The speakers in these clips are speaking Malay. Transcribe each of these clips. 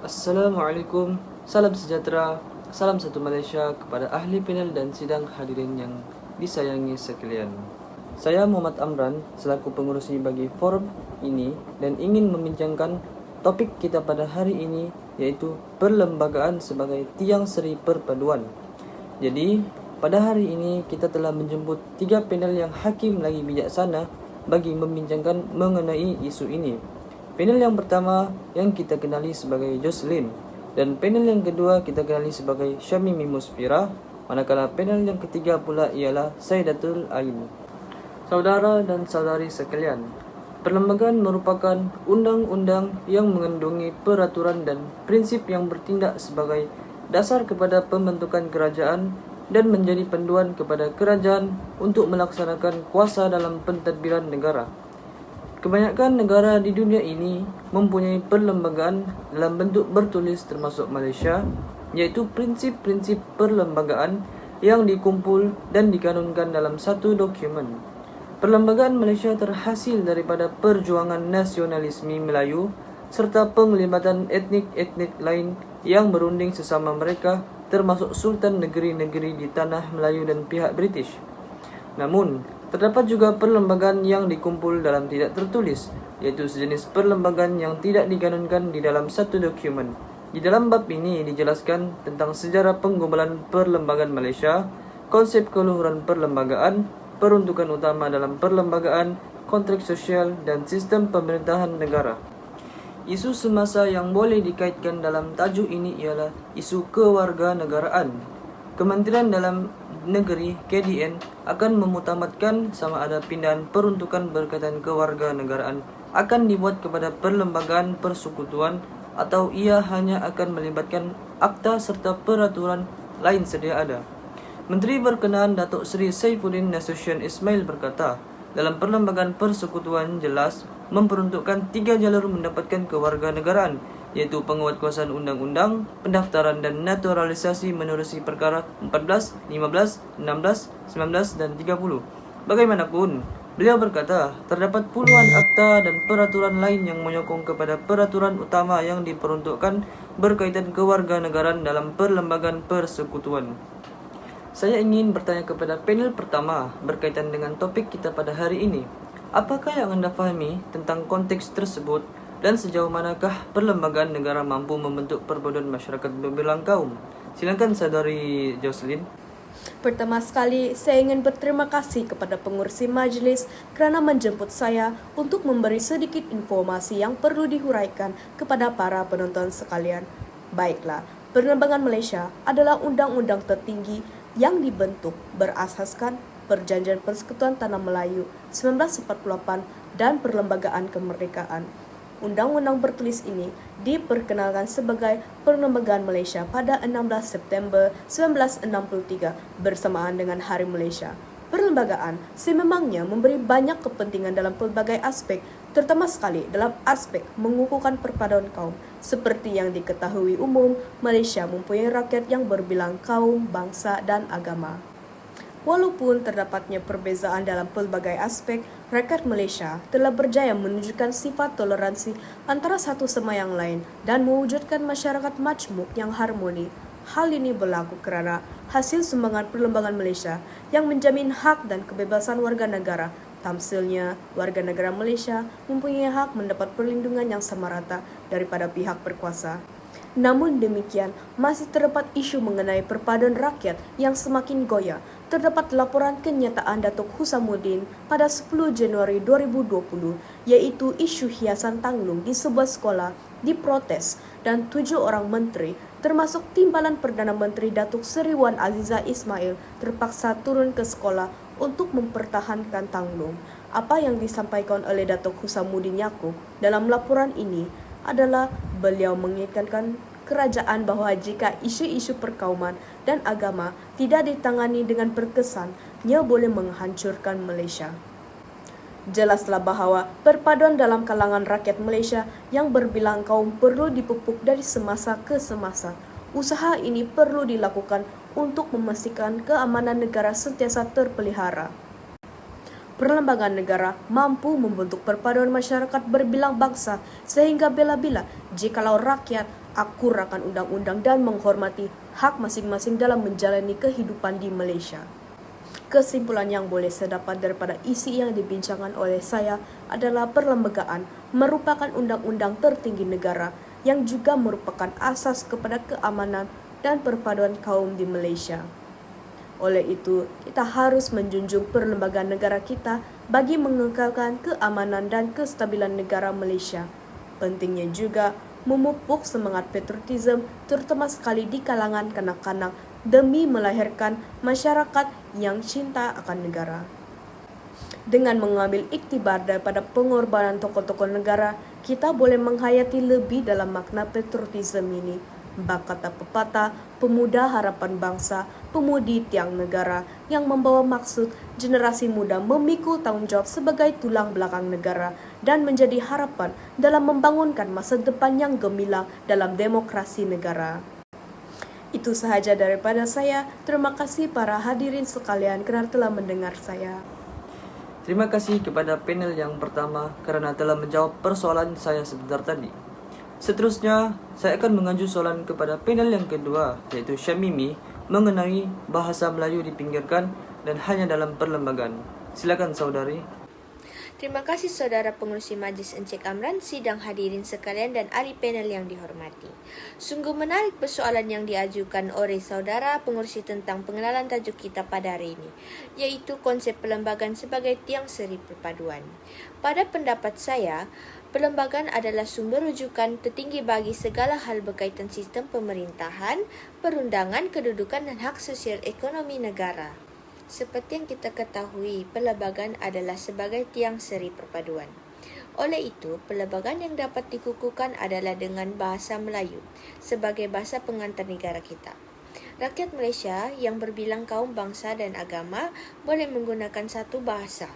Assalamualaikum, salam sejahtera, salam satu Malaysia kepada ahli panel dan sidang hadirin yang disayangi sekalian. Saya Muhammad Amran selaku pengurusi bagi forum ini dan ingin membincangkan topik kita pada hari ini, yaitu perlembagaan sebagai tiang seri perpaduan. Jadi, pada hari ini kita telah menjemput 3 panel yang hakim lagi bijaksana bagi membincangkan mengenai isu ini. Panel yang pertama yang kita kenali sebagai Jocelyn, dan panel yang kedua kita kenali sebagai Syamimi Musfira, manakala panel yang ketiga pula ialah Saidatul Ain. Saudara dan saudari sekalian, perlembagaan merupakan undang-undang yang mengandungi peraturan dan prinsip yang bertindak sebagai dasar kepada pembentukan kerajaan dan menjadi panduan kepada kerajaan untuk melaksanakan kuasa dalam pentadbiran negara. Kebanyakan negara di dunia ini mempunyai perlembagaan dalam bentuk bertulis termasuk Malaysia, iaitu prinsip-prinsip perlembagaan yang dikumpul dan dikanunkan dalam satu dokumen. Perlembagaan Malaysia terhasil daripada perjuangan nasionalisme Melayu serta penglibatan etnik-etnik lain yang berunding sesama mereka, termasuk Sultan negeri-negeri di tanah Melayu dan pihak British. Namun, terdapat juga perlembagaan yang dikumpul dalam tidak tertulis, iaitu sejenis perlembagaan yang tidak dikanunkan di dalam satu dokumen. Di dalam bab ini dijelaskan tentang sejarah penggumpulan perlembagaan Malaysia, konsep keluhuran perlembagaan, peruntukan utama dalam perlembagaan, konteks sosial dan sistem pemerintahan negara. Isu semasa yang boleh dikaitkan dalam tajuk ini ialah isu kewarganegaraan. Kementerian Dalam Negeri KDN akan memutamatkan sama ada pindahan peruntukan berkaitan kewarganegaraan akan dibuat kepada perlembagaan persekutuan atau ia hanya akan melibatkan akta serta peraturan lain sedia ada. Menteri berkenaan Datuk Seri Saifuddin Nasution Ismail berkata, dalam perlembagaan persekutuan jelas memperuntukkan 3 jalur mendapatkan kewarganegaraan, iaitu penguatkuasaan undang-undang, pendaftaran dan naturalisasi menerusi perkara 14, 15, 16, 19 dan 30. Bagaimanapun, beliau berkata, terdapat puluhan akta dan peraturan lain yang menyokong kepada peraturan utama yang diperuntukkan berkaitan kewarganegaraan dalam perlembagaan persekutuan. Saya ingin bertanya kepada panel pertama berkaitan dengan topik kita pada hari ini. Apakah yang anda fahami tentang konteks tersebut dan sejauh manakah perlembagaan negara mampu membentuk perpaduan masyarakat berbilang kaum? Silakan saudari Jocelyn. Pertama sekali, saya ingin berterima kasih kepada pengurusi majlis kerana menjemput saya untuk memberi sedikit informasi yang perlu dihuraikan kepada para penonton sekalian. Baiklah, Perlembagaan Malaysia adalah undang-undang tertinggi yang dibentuk berasaskan Perjanjian Persekutuan Tanah Melayu 1948 dan Perlembagaan Kemerdekaan. Undang-undang bertulis ini diperkenalkan sebagai Perlembagaan Malaysia pada 16 September 1963 bersamaan dengan Hari Malaysia. Perlembagaan sememangnya memberi banyak kepentingan dalam pelbagai aspek, terutama sekali dalam aspek mengukuhkan perpaduan kaum. Seperti yang diketahui umum, Malaysia mempunyai rakyat yang berbilang kaum, bangsa dan agama. Walaupun terdapatnya perbezaan dalam pelbagai aspek, rakyat Malaysia telah berjaya menunjukkan sifat toleransi antara satu sama yang lain dan mewujudkan masyarakat majmuk yang harmoni. Hal ini berlaku kerana hasil sumbangan Perlembagaan Malaysia yang menjamin hak dan kebebasan warga negara. Tamsilnya, warga negara Malaysia mempunyai hak mendapat perlindungan yang sama rata daripada pihak berkuasa. Namun demikian, masih terdapat isu mengenai perpaduan rakyat yang semakin goyah. Terdapat laporan kenyataan Datuk Husamuddin pada 10 Januari 2020, iaitu isu hiasan tanglung di sebuah sekolah diprotes dan 7 orang menteri, termasuk Timbalan Perdana Menteri Datuk Seri Wan Azizah Ismail, terpaksa turun ke sekolah untuk mempertahankan tanglung. Apa yang disampaikan oleh Datuk Husamuddin Yaakob dalam laporan ini adalah beliau mengingatkan kerajaan bahawa jika isu-isu perkauman dan agama tidak ditangani dengan berkesan, ia boleh menghancurkan Malaysia. Jelaslah bahawa perpaduan dalam kalangan rakyat Malaysia yang berbilang kaum perlu dipupuk dari semasa ke semasa. Usaha ini perlu dilakukan untuk memastikan keamanan negara sentiasa terpelihara. perlembagaan negara mampu membentuk perpaduan masyarakat berbilang bangsa sehingga bila-bila jikalau rakyat akur akan undang-undang dan menghormati hak masing-masing dalam menjalani kehidupan di Malaysia. Kesimpulan yang boleh saya dapat daripada isi yang dibincangkan oleh saya adalah perlembagaan merupakan undang-undang tertinggi negara yang juga merupakan asas kepada keamanan dan perpaduan kaum di Malaysia. Oleh itu, kita harus menjunjung perlembagaan negara kita bagi mengekalkan keamanan dan kestabilan negara Malaysia. Pentingnya juga memupuk semangat patriotisme terutama sekali di kalangan kanak-kanak demi melahirkan masyarakat yang cinta akan negara. Dengan mengambil iktibar daripada pengorbanan tokoh-tokoh negara, kita boleh menghayati lebih dalam makna patriotisme ini. Kata pepatah, pemuda harapan bangsa, pemudi tiang negara, yang membawa maksud generasi muda memikul tanggung jawab sebagai tulang belakang negara dan menjadi harapan dalam membangunkan masa depan yang gemilang dalam demokrasi negara. Itu sahaja daripada saya. Terima kasih para hadirin sekalian kerana telah mendengar saya. Terima kasih kepada panel yang pertama kerana telah menjawab persoalan saya sebentar tadi. Seterusnya, saya akan mengaju soalan kepada panel yang kedua, iaitu Syamimi, mengenai bahasa Melayu dipinggirkan dan hanya dalam perlembagaan. Silakan saudari. Terima kasih saudara pengerusi Majlis Encik Amran, sidang hadirin sekalian dan ahli panel yang dihormati. Sungguh menarik persoalan yang diajukan oleh saudara pengerusi tentang pengenalan tajuk kita pada hari ini, iaitu konsep perlembagaan sebagai tiang seri perpaduan. Pada pendapat saya, perlembagaan adalah sumber rujukan tertinggi bagi segala hal berkaitan sistem pemerintahan, perundangan, kedudukan dan hak sosial ekonomi negara. Seperti yang kita ketahui, perlembagaan adalah sebagai tiang seri perpaduan. Oleh itu, perlembagaan yang dapat dikukuhkan adalah dengan bahasa Melayu sebagai bahasa pengantar negara kita. Rakyat Malaysia yang berbilang kaum bangsa dan agama boleh menggunakan satu bahasa,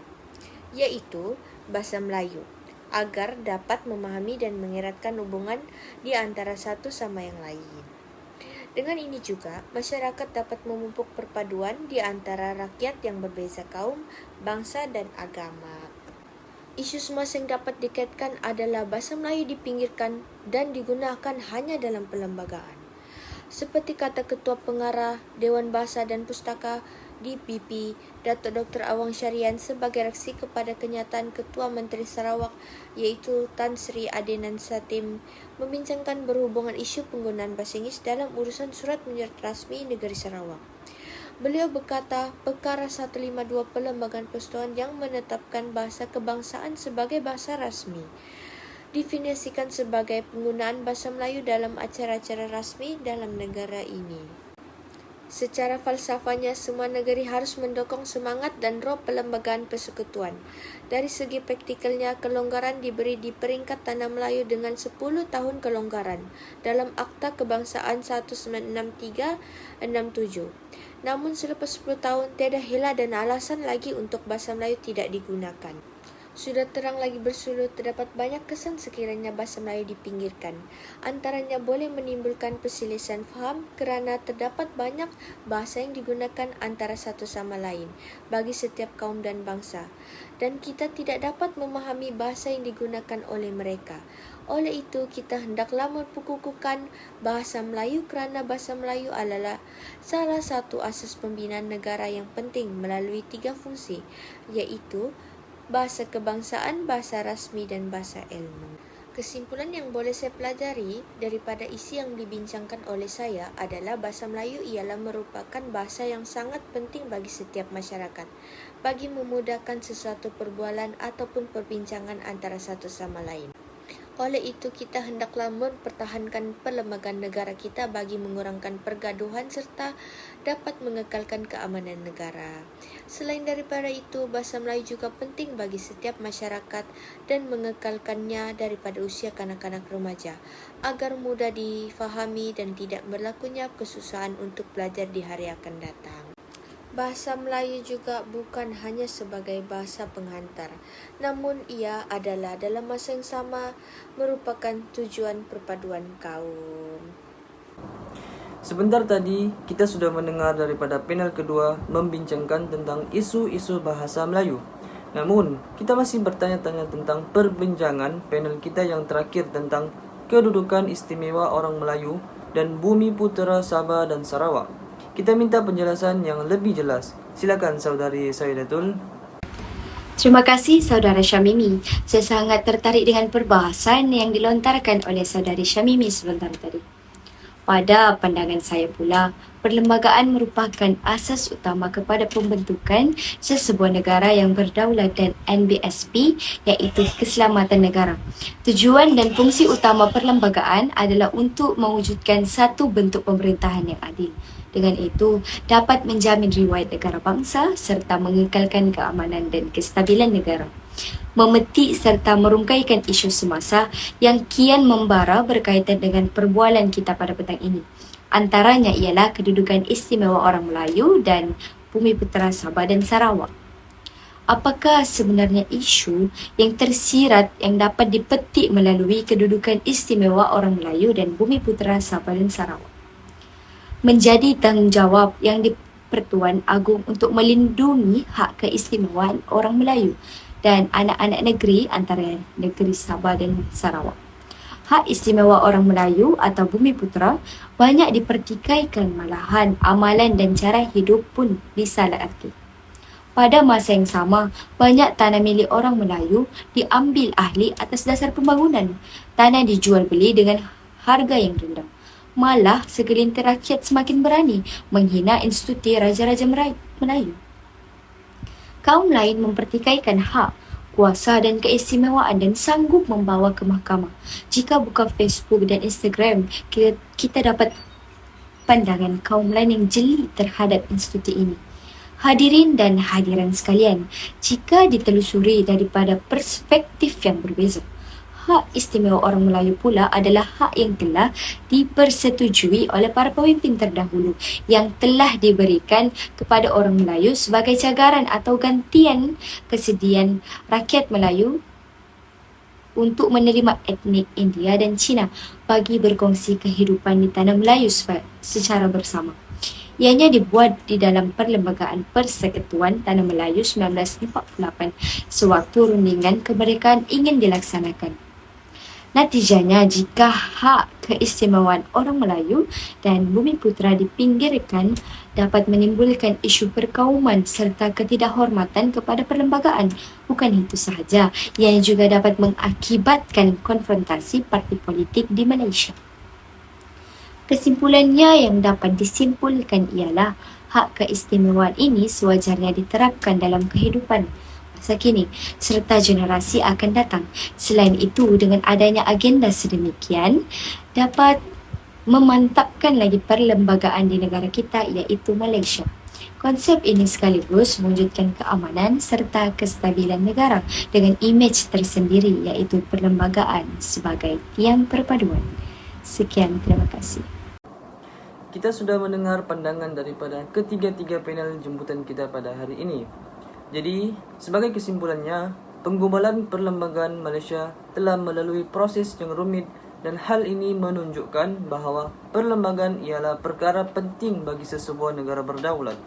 iaitu bahasa Melayu, agar dapat memahami dan mengeratkan hubungan di antara satu sama yang lain. Dengan ini juga, masyarakat dapat memupuk perpaduan di antara rakyat yang berbeza kaum, bangsa dan agama. Isu semasa yang dapat dikaitkan adalah bahasa Melayu dipinggirkan dan digunakan hanya dalam perlembagaan. Seperti kata Ketua Pengarah Dewan Bahasa dan Pustaka DPP, Datuk Dr. Awang Syarian sebagai reaksi kepada kenyataan Ketua Menteri Sarawak iaitu Tan Sri Adenan Satim membincangkan berhubungan isu penggunaan bahasa Inggeris dalam urusan surat menyurat rasmi negeri Sarawak. Beliau berkata, perkara 152 Perlembagaan Persekutuan yang menetapkan bahasa kebangsaan sebagai bahasa rasmi definisikan sebagai penggunaan bahasa Melayu dalam acara-acara rasmi dalam negara ini. Secara falsafahnya, semua negeri harus mendukung semangat dan roh Perlembagaan Persekutuan. Dari segi praktikalnya, kelonggaran diberi di peringkat Tanah Melayu dengan 10 tahun kelonggaran dalam Akta Kebangsaan 1963-67. Namun selepas 10 tahun, tiada hila dan alasan lagi untuk bahasa Melayu tidak digunakan. Sudah terang lagi bersudut, terdapat banyak kesan sekiranya bahasa Melayu dipinggirkan. Antaranya boleh menimbulkan perselisihan faham kerana terdapat banyak bahasa yang digunakan antara satu sama lain bagi setiap kaum dan bangsa. Dan kita tidak dapat memahami bahasa yang digunakan oleh mereka. Oleh itu, kita hendaklah memperkukuhkan bahasa Melayu kerana bahasa Melayu adalah salah satu asas pembinaan negara yang penting melalui 3 fungsi, iaitu bahasa kebangsaan, bahasa rasmi dan bahasa ilmu. Kesimpulan yang boleh saya pelajari daripada isi yang dibincangkan oleh saya adalah bahasa Melayu ialah merupakan bahasa yang sangat penting bagi setiap masyarakat, bagi memudahkan sesuatu perbualan ataupun perbincangan antara satu sama lain. Oleh itu, kita hendaklah mempertahankan perlembagaan negara kita bagi mengurangkan pergaduhan serta dapat mengekalkan keamanan negara. Selain daripada itu, bahasa Melayu juga penting bagi setiap masyarakat dan mengekalkannya daripada usia kanak-kanak remaja agar mudah difahami dan tidak berlakunya kesusahan untuk belajar di hari akan datang. Bahasa Melayu juga bukan hanya sebagai bahasa penghantar, namun ia adalah dalam masa yang sama merupakan tujuan perpaduan kaum. Sebentar tadi, kita sudah mendengar daripada panel kedua membincangkan tentang isu-isu bahasa Melayu. Namun, kita masih bertanya-tanya tentang perbincangan panel kita yang terakhir tentang kedudukan istimewa orang Melayu dan Bumi Putera Sabah dan Sarawak. Kita minta penjelasan yang lebih jelas. Silakan Saudari Saidatul. Terima kasih Saudara Syamimi. Saya sangat tertarik dengan perbahasan yang dilontarkan oleh Saudari Syamimi sebentar tadi. Pada pandangan saya pula, perlembagaan merupakan asas utama kepada pembentukan sesebuah negara yang berdaulat dan NBSP, iaitu keselamatan negara. Tujuan dan fungsi utama perlembagaan adalah untuk mewujudkan satu bentuk pemerintahan yang adil. Dengan itu, dapat menjamin riwayat negara bangsa serta mengekalkan keamanan dan kestabilan negara. Memetik serta merungkaikan isu semasa yang kian membara berkaitan dengan perbualan kita pada petang ini. Antaranya ialah kedudukan istimewa orang Melayu dan Bumi Putera Sabah dan Sarawak. Apakah sebenarnya isu yang tersirat yang dapat dipetik melalui kedudukan istimewa orang Melayu dan Bumi Putera Sabah dan Sarawak? Menjadi tanggungjawab yang di-Pertuan Agong untuk melindungi hak keistimewaan orang Melayu dan anak-anak negeri antara negeri Sabah dan Sarawak. Hak istimewa orang Melayu atau Bumi Putera banyak dipertikaikan, malahan amalan dan cara hidup pun disalaharti. Pada masa yang sama, banyak tanah milik orang Melayu diambil ahli atas dasar pembangunan. Tanah dijual beli dengan harga yang rendah. Malah segelintir rakyat semakin berani menghina institusi Raja-Raja Melayu. Kaum lain mempertikaikan hak, kuasa dan keistimewaan dan sanggup membawa ke mahkamah. Jika buka Facebook dan Instagram, kita dapat pandangan kaum lain yang jeli terhadap institusi ini. Hadirin dan hadiran sekalian, jika ditelusuri daripada perspektif yang berbeza, hak istimewa orang Melayu pula adalah hak yang telah dipersetujui oleh para pemimpin terdahulu yang telah diberikan kepada orang Melayu sebagai cagaran atau gantian kesediaan rakyat Melayu untuk menerima etnik India dan Cina bagi berkongsi kehidupan di tanah Melayu secara bersama. Ianya dibuat di dalam Perlembagaan Persekutuan Tanah Melayu 1948 sewaktu rundingan kemerdekaan ingin dilaksanakan. Natijanya, jika hak keistimewaan orang Melayu dan Bumi Putera dipinggirkan, dapat menimbulkan isu perkauman serta ketidakhormatan kepada perlembagaan. Bukan itu sahaja, ianya juga dapat mengakibatkan konfrontasi parti politik di Malaysia. Kesimpulannya yang dapat disimpulkan ialah hak keistimewaan ini sewajarnya diterapkan dalam kehidupan masa kini serta generasi akan datang. Selain itu, dengan adanya agenda sedemikian, dapat memantapkan lagi perlembagaan di negara kita iaitu Malaysia. Konsep ini sekaligus mewujudkan keamanan serta kestabilan negara dengan imej tersendiri iaitu perlembagaan sebagai tiang perpaduan. Sekian, terima kasih. Kita sudah mendengar pandangan daripada ketiga-tiga panel jemputan kita pada hari ini. Jadi, sebagai kesimpulannya, penggubalan perlembagaan Malaysia telah melalui proses yang rumit dan hal ini menunjukkan bahawa perlembagaan ialah perkara penting bagi sesebuah negara berdaulat.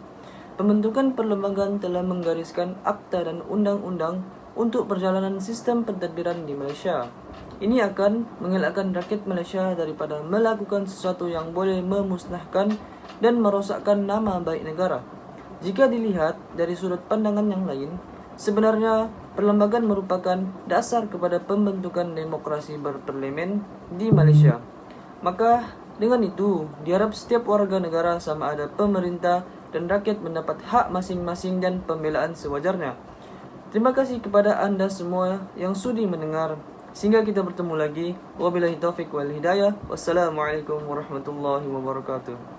Pembentukan perlembagaan telah menggariskan akta dan undang-undang untuk perjalanan sistem pentadbiran di Malaysia. Ini akan mengelakkan rakyat Malaysia daripada melakukan sesuatu yang boleh memusnahkan dan merosakkan nama baik negara. Jika dilihat dari sudut pandangan yang lain, sebenarnya perlembagaan merupakan dasar kepada pembentukan demokrasi berparlimen di Malaysia. Maka dengan itu, diharap setiap warga negara sama ada pemerintah dan rakyat mendapat hak masing-masing dan pembelaan sewajarnya. Terima kasih kepada anda semua yang sudi mendengar. Sehingga kita bertemu lagi. Wabillahi taufiq wal hidayah. Wassalamualaikum warahmatullahi wabarakatuh.